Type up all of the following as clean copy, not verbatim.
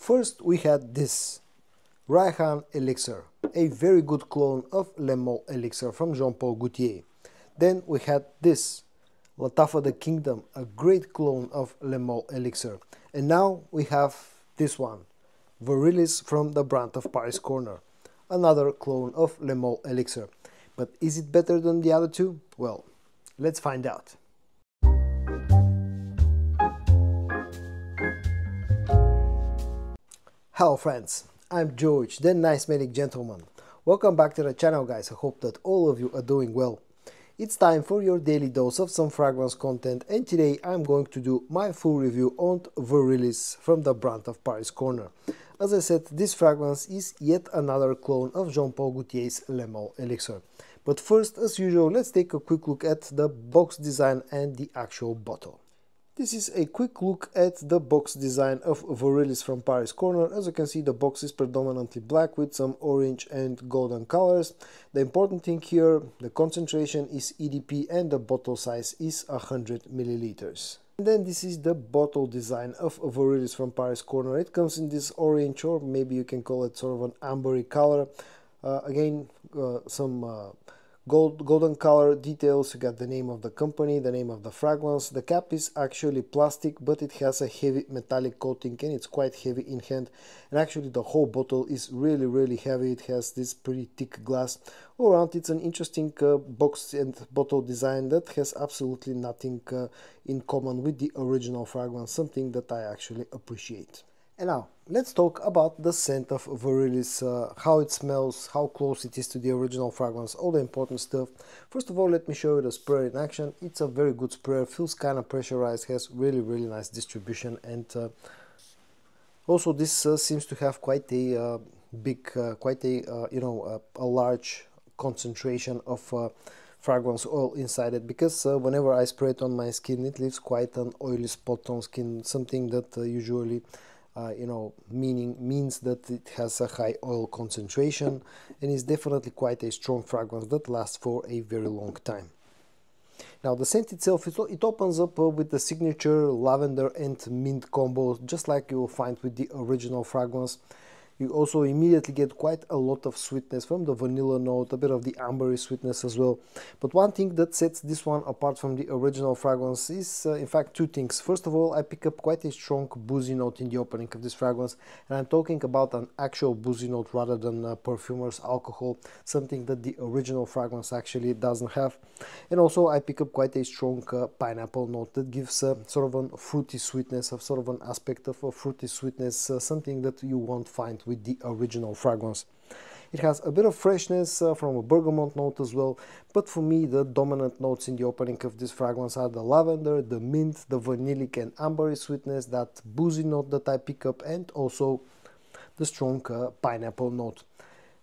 First we had this Rayhaan Elixir, a very good clone of Le Male Elixir from Jean-Paul Gaultier. Then we had this Lataf of the Kingdom, a great clone of Le Male Elixir. And now we have this one, Virilis from the brand of Paris Corner, another clone of Le Male Elixir. But is it better than the other two? Well, let's find out. Hello friends, I'm George, the nice medic gentleman. Welcome back to the channel, guys. I hope that all of you are doing well. It's time for your daily dose of some fragrance content, and today I'm going to do my full review on Virilis from the brand of Paris Corner. As I said, this fragrance is yet another clone of Jean-Paul Gaultier's Le Male Elixir. But first, as usual, let's take a quick look at the box design and the actual bottle. This is a quick look at the box design of Virilis from Paris Corner. As you can see, the box is predominantly black with some orange and golden colors. The important thing here, the concentration is EDP and the bottle size is 100 milliliters. And then this is the bottle design of Virilis from Paris Corner. It comes in this orange, or maybe you can call it sort of an ambery color. Some golden color details. You got the name of the company, the name of the fragrance. The cap is actually plastic, but it has a heavy metallic coating and it's quite heavy in hand. And actually the whole bottle is really heavy. It has this pretty thick glass. All around it's an interesting box and bottle design that has absolutely nothing in common with the original fragrance, something that I actually appreciate. And now, let's talk about the scent of Virilis, how it smells, how close it is to the original fragrance, all the important stuff. First of all, let me show you the sprayer in action. It's a very good sprayer, feels kind of pressurized, has really nice distribution, and also this seems to have quite a a large concentration of fragrance oil inside it, because whenever I spray it on my skin, it leaves quite an oily spot on skin, something that usually means that it has a high oil concentration, and is definitely quite a strong fragrance that lasts for a very long time. Now the scent itself, it opens up with the signature lavender and mint combo, just like you will find with the original fragrance. You also immediately get quite a lot of sweetness from the vanilla note, a bit of the ambery sweetness as well. But one thing that sets this one apart from the original fragrance is in fact two things. First of all, I pick up quite a strong boozy note in the opening of this fragrance, and I'm talking about an actual boozy note rather than perfumer's alcohol, something that the original fragrance actually doesn't have. And also I pick up quite a strong pineapple note that gives sort of a fruity sweetness, of sort of an aspect of a fruity sweetness, something that you won't find with the original fragrance. It has a bit of freshness from a bergamot note as well, but for me the dominant notes in the opening of this fragrance are the lavender, the mint, the vanillic and ambery sweetness, that boozy note that I pick up, and also the strong pineapple note.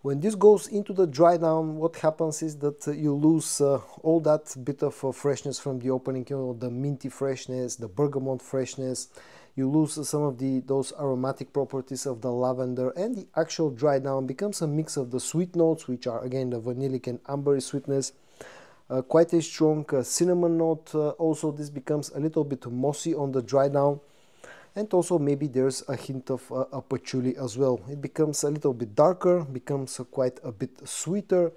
When this goes into the dry down, what happens is that you lose all that bit of freshness from the opening, the minty freshness, the bergamot freshness. You lose some of those aromatic properties of the lavender, and the actual dry down becomes a mix of the sweet notes, which are again the vanillic and ambery sweetness, quite a strong cinnamon note. Also this becomes a little bit mossy on the dry down, and also maybe there's a hint of a patchouli as well. It becomes a little bit darker, becomes quite a bit sweeter,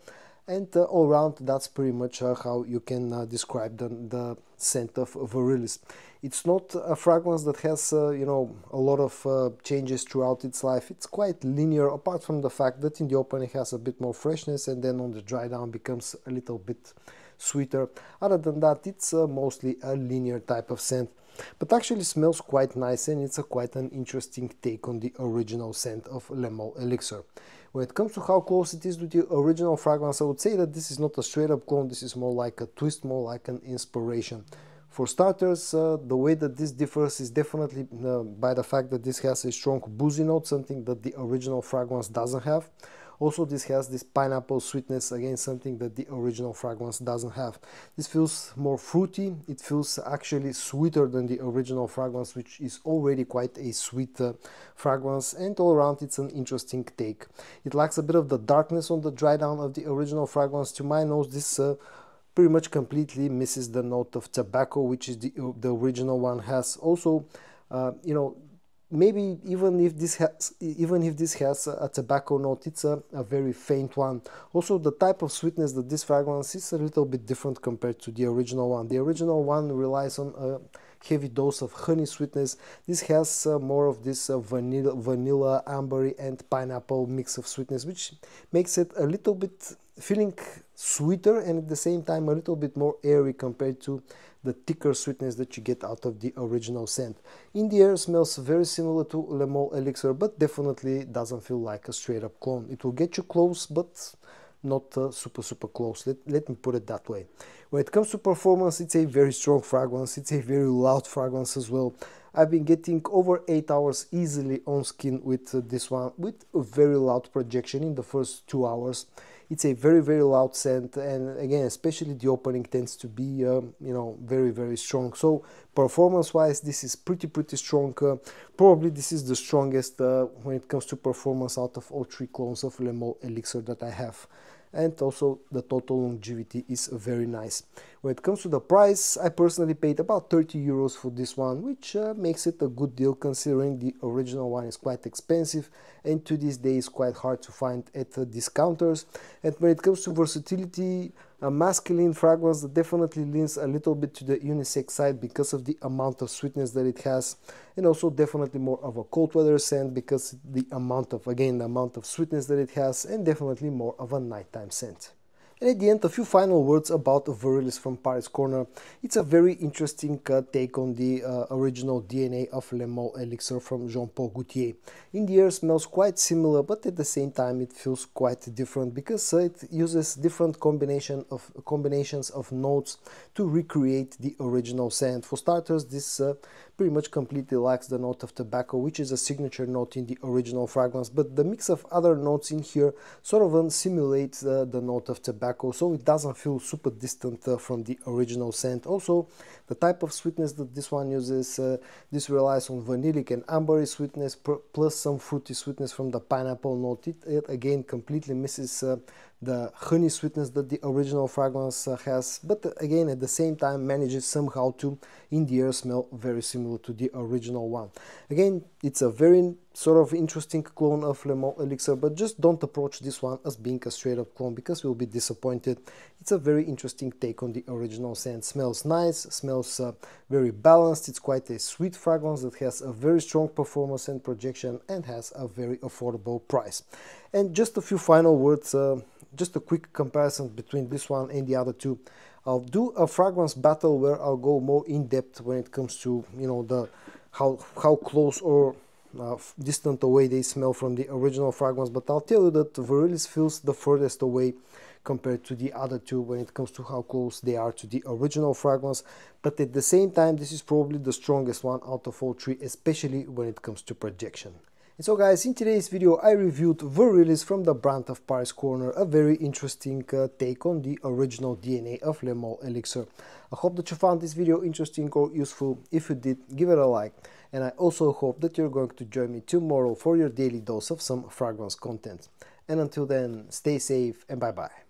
and all around that's pretty much how you can describe the scent of Virilis. It's not a fragrance that has a lot of changes throughout its life. It's quite linear, apart from the fact that in the opening it has a bit more freshness, and then on the dry down becomes a little bit sweeter. Other than that, it's mostly a linear type of scent, but actually smells quite nice, and it's quite an interesting take on the original scent of Le Male Elixir. When it comes to how close it is to the original fragrance, I would say that this is not a straight up clone, this is more like a twist, more like an inspiration. For starters, the way that this differs is definitely by the fact that this has a strong boozy note, something that the original fragrance doesn't have. Also, this has this pineapple sweetness, again something that the original fragrance doesn't have. This feels more fruity, it feels actually sweeter than the original fragrance, which is already quite a sweet fragrance, and all around it's an interesting take. It lacks a bit of the darkness on the dry down of the original fragrance. To my nose, this pretty much completely misses the note of tobacco, which is the original one has. Also, maybe even if this has a tobacco note, it's a very faint one. Also, the type of sweetness that this fragrance is a little bit different compared to the original one. The original one relies on a heavy dose of honey sweetness. This has more of this vanilla, ambery and pineapple mix of sweetness, which makes it a little bit feeling sweeter and at the same time a little bit more airy compared to the thicker sweetness that you get out of the original scent. In the air, smells very similar to Le Male Elixir, but definitely doesn't feel like a straight up clone. It will get you close, but not super close. Let me put it that way. When it comes to performance, it's a very strong fragrance. It's a very loud fragrance as well. I've been getting over 8 hours easily on skin with this one, with a very loud projection in the first 2 hours. It's a very loud scent, and again, especially the opening tends to be you know, very strong. So performance wise, this is pretty strong. Probably this is the strongest when it comes to performance out of all 3 clones of Le Male Elixir that I have. And also the total longevity is very nice. When it comes to the price, I personally paid about 30 euros for this one, which makes it a good deal considering the original one is quite expensive and to this day is quite hard to find at discounters. And when it comes to versatility, a masculine fragrance that definitely leans a little bit to the unisex side because of the amount of sweetness that it has, and also definitely more of a cold weather scent because the amount of sweetness that it has, and definitely more of a nighttime scent. And at the end, a few final words about Virilis from Paris Corner. It's a very interesting take on the original DNA of Le Male Elixir from Jean-Paul Gaultier. In the air, smells quite similar, but at the same time it feels quite different because it uses different combinations of notes to recreate the original scent. For starters, this pretty much completely lacks the note of tobacco, which is a signature note in the original fragrance, but the mix of other notes in here sort of simulates the note of tobacco, so it doesn't feel super distant from the original scent. Also, the type of sweetness that this one uses, this relies on vanillic and ambery sweetness plus some fruity sweetness from the pineapple note. It again completely misses the honey sweetness that the original fragrance has, but again at the same time manages somehow to in the air smell very similar to the original one. Again, it's a very sort of interesting clone of Le Male Elixir, but just don't approach this one as being a straight up clone because you'll be disappointed. It's a very interesting take on the original scent. Smells nice, smells very balanced. It's quite a sweet fragrance that has a very strong performance and projection and has a very affordable price. And just a few final words, just a quick comparison between this one and the other two. I'll do a fragrance battle where I'll go more in depth when it comes to, you know, the how close or distant away they smell from the original fragrance, but I'll tell you that Virilis feels the furthest away compared to the other two when it comes to how close they are to the original fragrance, but at the same time this is probably the strongest one out of all 3, especially when it comes to projection. And so guys, in today's video I reviewed Virilis from the brand of Paris Corner, a very interesting take on the original DNA of Le Male Elixir. I hope that you found this video interesting or useful. If you did, give it a like, and I also hope that you're going to join me tomorrow for your daily dose of some fragrance content. And until then, stay safe and bye bye.